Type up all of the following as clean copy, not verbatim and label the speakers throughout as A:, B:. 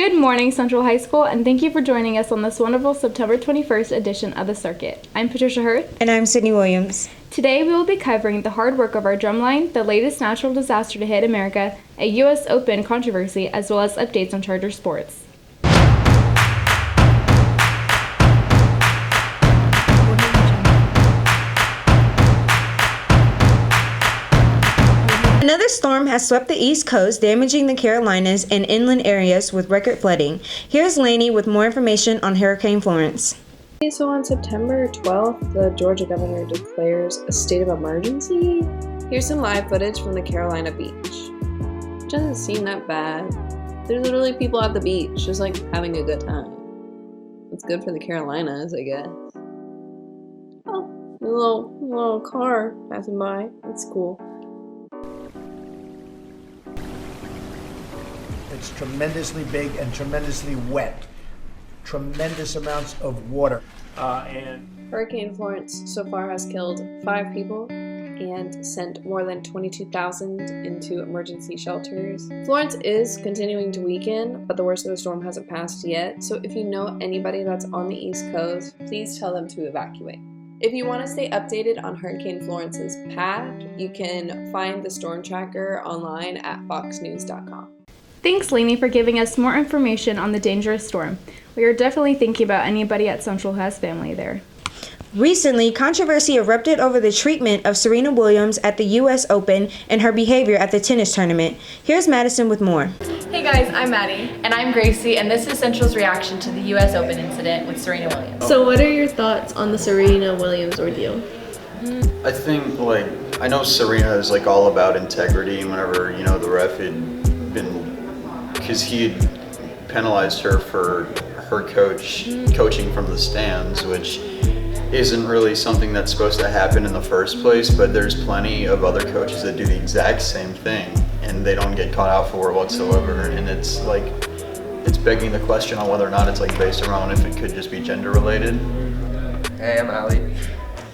A: Good morning, Central High School, and thank you for joining us on this wonderful September 21st edition of the Circuit. I'm Patricia Hurth.
B: And I'm Serena Williams.
A: Today we will be covering the hard work of our Drumline, the latest natural disaster to hit America, a U.S. Open controversy, as well as updates on Charger sports.
B: Another storm has swept the East Coast, damaging the Carolinas and inland areas with record flooding. Here's Lainey with more information on Hurricane Florence.
C: So on September 12th, the Georgia governor declares a state of emergency. Here's some live footage from the Carolina beach. Which doesn't seem that bad. There's literally people at the beach just like having a good time. It's good for the Carolinas, I guess. Oh, a little car passing by. That's cool.
D: It's tremendously big and tremendously wet. Tremendous amounts of water.
C: Hurricane Florence so far has killed 5 people and sent more than 22,000 into emergency shelters. Florence is continuing to weaken, but the worst of the storm hasn't passed yet. So if you know anybody that's on the East Coast, please tell them to evacuate. If you want to stay updated on Hurricane Florence's path, you can find the storm tracker online at foxnews.com.
A: Thanks, Lainey, for giving us more information on the dangerous storm. We are definitely thinking about anybody at Central who has family there.
B: Recently, controversy erupted over the treatment of Serena Williams at the U.S. Open and her behavior at the tennis tournament. Here's Madison with more.
E: Hey guys, I'm Maddie. And I'm Gracie, and this is Central's reaction to the U.S. Open incident with Serena Williams.
C: So what are your thoughts on the Serena Williams ordeal?
F: I think, I know Serena is, all about integrity, and whenever, the ref had been, because he had penalized her for her coaching from the stands, which isn't really something that's supposed to happen in the first place, but there's plenty of other coaches that do the exact same thing and they don't get caught out for it whatsoever. And it's begging the question on whether or not it's based around if it could just be gender related.
G: Hey, I'm Ali.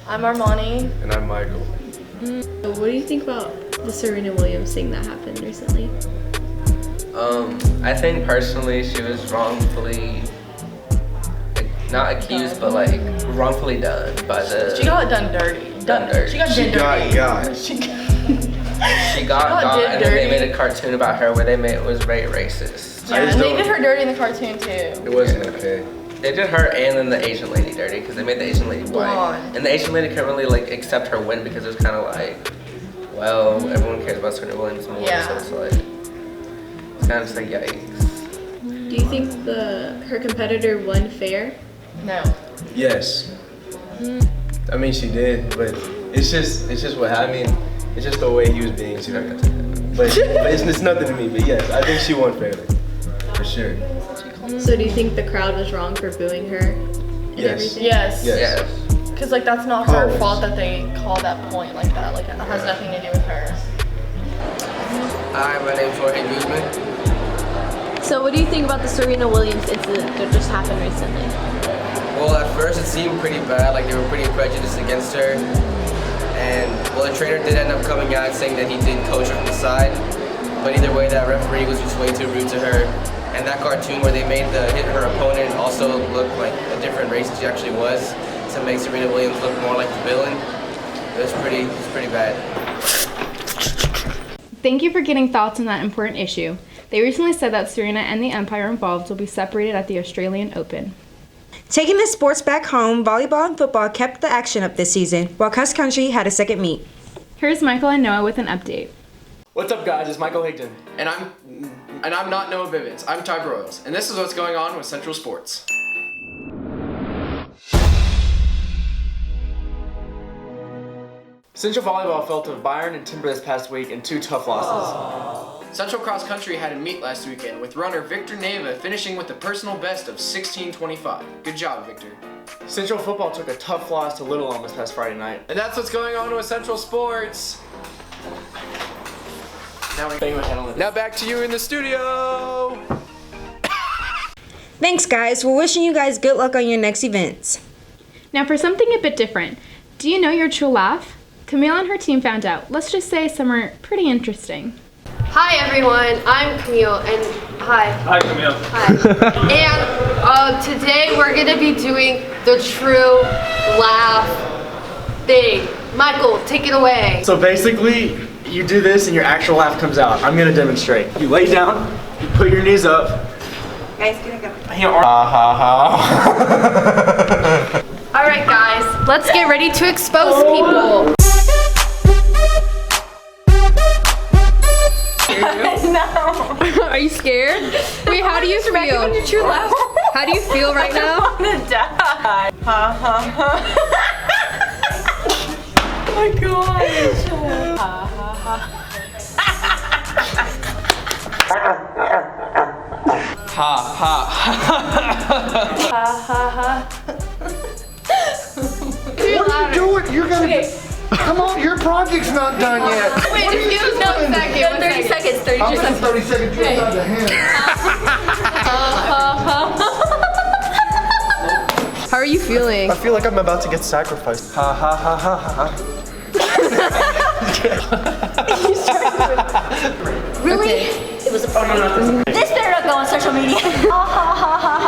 E: I'm Armani.
G: And I'm Michael.
C: What do you think about the Serena Williams thing that happened recently?
G: I think personally she was wrongfully, not accused, but wrongfully done by the...
E: She got done dirty. Done dirty. She got did dirty.
G: She got and then they made a cartoon about her where they made it was very racist.
E: Yeah, and they did her dirty in the cartoon too.
G: It wasn't okay. They did her and then the Asian lady dirty because they made the Asian lady white.
E: Blonde.
G: And the Asian lady couldn't really accept her win because it was kind of everyone cares about Serena Williams more,
E: Yeah.
G: so it's kind of just yikes.
C: Do you think her competitor won fair?
E: No.
H: Yes. I mean, she did, but it's just what it's just the way he was being. But it's nothing to me. But yes, I think she won fairly, for sure.
C: So do you think the crowd was wrong for booing her and everything?
E: Yes. Because that's not her
H: Always.
E: fault that they called that point like that. It has nothing to do with her.
G: Hi, my name's Jorge Guzman.
C: So what do you think about the Serena Williams incident that just happened recently?
G: Well, at first it seemed pretty bad, they were pretty prejudiced against her. And, the trainer did end up coming out saying that he did coach her from the side. But either way, that referee was just way too rude to her. And that cartoon where they made her opponent also look like a different race than she actually was to make Serena Williams look more like the villain. It was pretty bad.
A: Thank you for getting thoughts on that important issue. They recently said that Serena and the umpire involved will be separated at the Australian Open.
B: Taking the sports back home, volleyball and football kept the action up this season, while cross country had a second meet.
A: Here's Michael and Noah with an update.
I: What's up, guys? It's Michael Higdon, and I'm not Noah Bivens. I'm Ty Broyles, and this is what's going on with Central Sports. Central Volleyball fell to Byron and Timber this past week in 2 tough losses. Central Cross Country had a meet last weekend with runner Victor Neva finishing with a personal best of 16:25. Good job, Victor. Central Football took a tough loss to Little Elm this past Friday night. And that's what's going on with Central Sports. Now back to you in the studio.
B: Thanks, guys. We're wishing you guys good luck on your next events.
A: Now for something a bit different. Do you know your true laugh? Camille and her team found out. Let's just say some are pretty interesting.
J: Hi everyone, I'm Camille, and hi.
K: Hi Camille.
J: Hi. And today we're gonna be doing the true laugh thing. Michael, take it away.
K: So basically, you do this and your actual laugh comes out. I'm gonna demonstrate. You lay down, you put your knees up.
B: Guys, gonna go.
J: Alright guys, let's get ready to expose people.
L: No.
J: Are you scared? Wait, how do you feel? How do you feel right now?
L: I wanna die. Ha ha ha. Oh my gosh. Ha ha ha.
I: Ha ha
L: Ha ha ha.
D: What are you doing? You're gonna. Come on, your project's not done yet.
J: Wait, just give us 1 second.
L: 30 seconds. 30
D: I'm
L: seconds.
D: 30 seconds. You're not the hand.
J: How are you feeling?
K: I feel like I'm about to get sacrificed. Ha ha ha ha ha.
L: Really? It was a prank. This better not go on social media. Ha ha ha ha ha ha.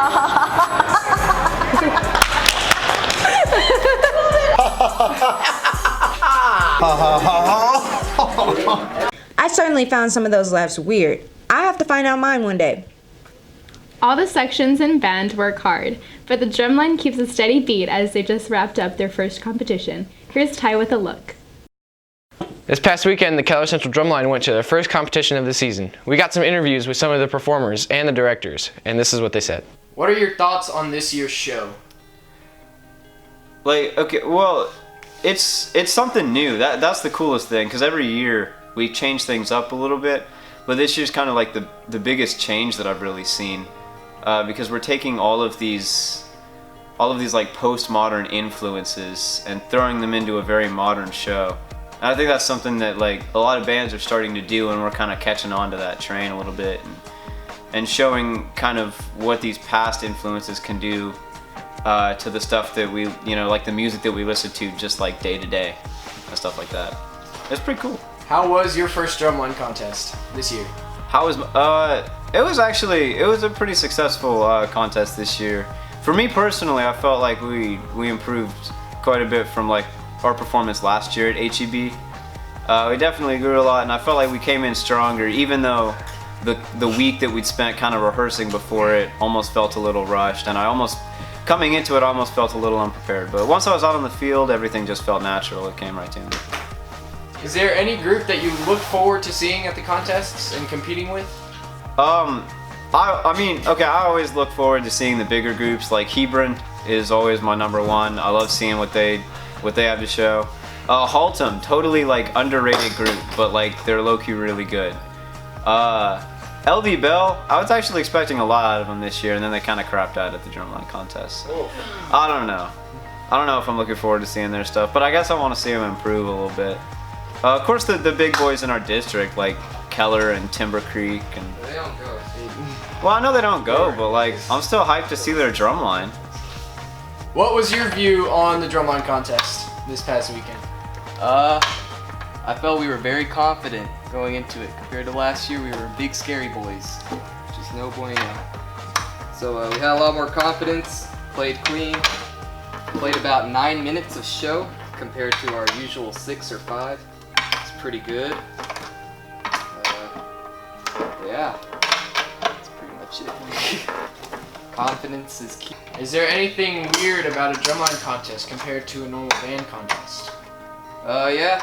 B: I certainly found some of those laughs weird. I have to find out mine one day.
A: All the sections and band work hard, but the drumline keeps a steady beat as they just wrapped up their first competition. Here's Ty with a look.
I: This past weekend, the Keller Central Drumline went to their first competition of the season. We got some interviews with some of the performers and the directors, and this is what they said. What are your thoughts on this year's show?
F: Like, okay, well, it's something new. That's the coolest thing, because every year we change things up a little bit, but this year's kind of like the biggest change that I've really seen, because we're taking all of these like postmodern influences and throwing them into a very modern show. And I think that's something that like a lot of bands are starting to do, and we're kind of catching on to that train a little bit, and showing kind of what these past influences can do to the stuff that we, like the music that we listen to just like day to day and stuff like that. It's pretty cool.
I: How was your first drumline contest this year?
F: It was a pretty successful contest this year. For me personally, I felt like we improved quite a bit from like our performance last year at HEB. We definitely grew a lot, and I felt like we came in stronger, even though the week that we'd spent kind of rehearsing before it almost felt a little rushed, and coming into it, I almost felt a little unprepared. But once I was out on the field, everything just felt natural. It came right to me.
I: Is there any group that you look forward to seeing at the contests and competing with?
F: I always look forward to seeing the bigger groups. Like Hebron is always my number one. I love seeing what they have to show. Haltom, totally like underrated group, but like they're low-key really good. LD Bell, I was actually expecting a lot out of them this year, and then they kind of crapped out at the drumline contest. So I don't know if I'm looking forward to seeing their stuff, but I guess I want to see them improve a little bit. Of course, the big boys in our district, like Keller and Timber Creek, and
I: They don't go.
F: well, I know they don't go, but like I'm still hyped to see their drumline.
I: What was your view on the drumline contest this past weekend?
M: I felt we were very confident going into it. Compared to last year, we were big scary boys. Just no bueno. So we had a lot more confidence, played clean, played about 9 minutes of show compared to our usual 6 or 5. It's pretty good. Yeah, that's pretty much it. Confidence is key.
I: Is there anything weird about a drumline contest compared to a normal band contest?
M: Yeah.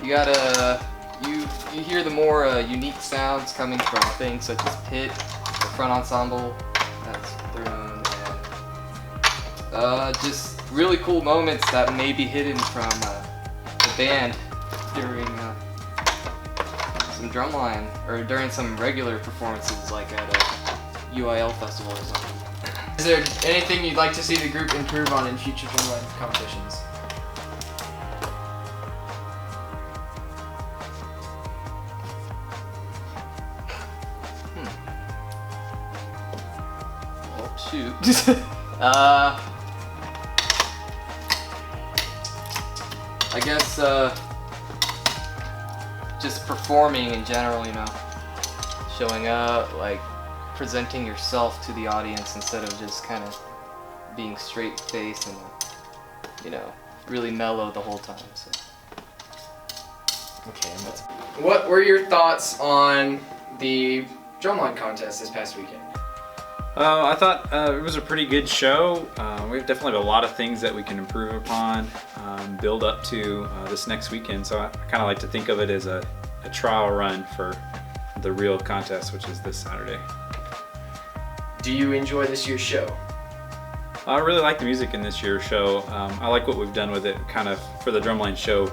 M: You gotta, you hear the more unique sounds coming from things such as pit, the front ensemble, that's thrown, and just really cool moments that may be hidden from the band during some drumline, or during some regular performances like at a UIL festival or something.
I: Is there anything you'd like to see the group improve on in future drumline competitions?
M: Oh, shoot. I guess, just performing in general, showing up, like presenting yourself to the audience instead of just kind of being straight faced and, you know, really mellow the whole time. So.
I: Okay. What were your thoughts on the Drumline contest this past weekend?
N: I thought it was a pretty good show. We definitely have a lot of things that we can improve upon, build up to this next weekend. So I kind of like to think of it as a trial run for the real contest, which is this Saturday.
I: Do you enjoy this year's show?
N: I really like the music in this year's show. I like what we've done with it, kind of for the Drumline show.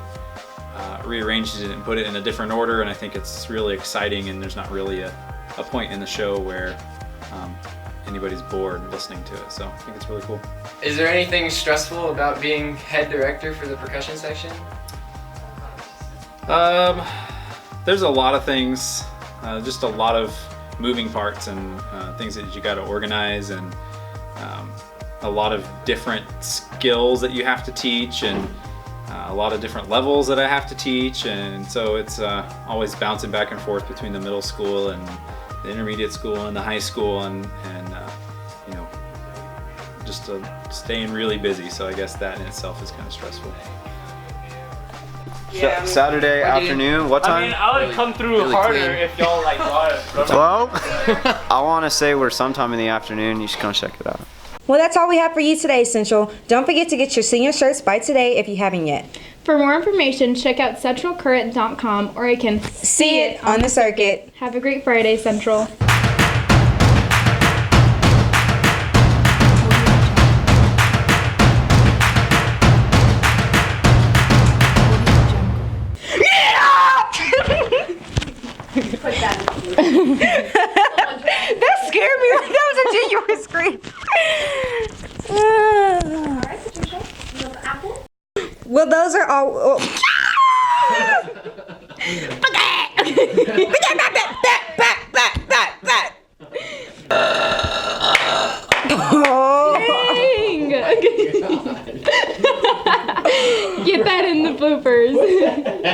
N: Rearranged it and put it in a different order, and I think it's really exciting, and there's not really a point in the show where anybody's bored listening to it, so I think it's really cool.
I: Is there anything stressful about being head director for the percussion section?
N: There's a lot of things, just a lot of moving parts and things that you got to organize, and a lot of different skills that you have to teach, and a lot of different levels that I have to teach, and so it's always bouncing back and forth between the middle school and the intermediate school and the high school, and you know, just staying really busy. So I guess that in itself is kind of stressful.
F: Yeah, Saturday afternoon, what time?
K: I mean, I would come through really harder clean. If y'all like brought it.
F: Well, I want to say we're sometime in the afternoon. You should come check it out.
B: Well, that's all we have for you today, Central. Don't forget to get your senior shirts by today if you haven't yet.
A: For more information, check out centralcurrent.com, or you can
B: see it on the circuit.
A: Have a great Friday, Central.
B: That scared me. That was a genuine scream. Well, those are all. Oh.
A: Dang! Get that in the bloopers.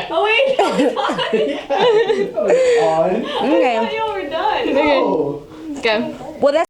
L: Oh wait, it's on.
B: Okay.
L: I thought y'all were done.
A: Okay. Go.
B: Well, that's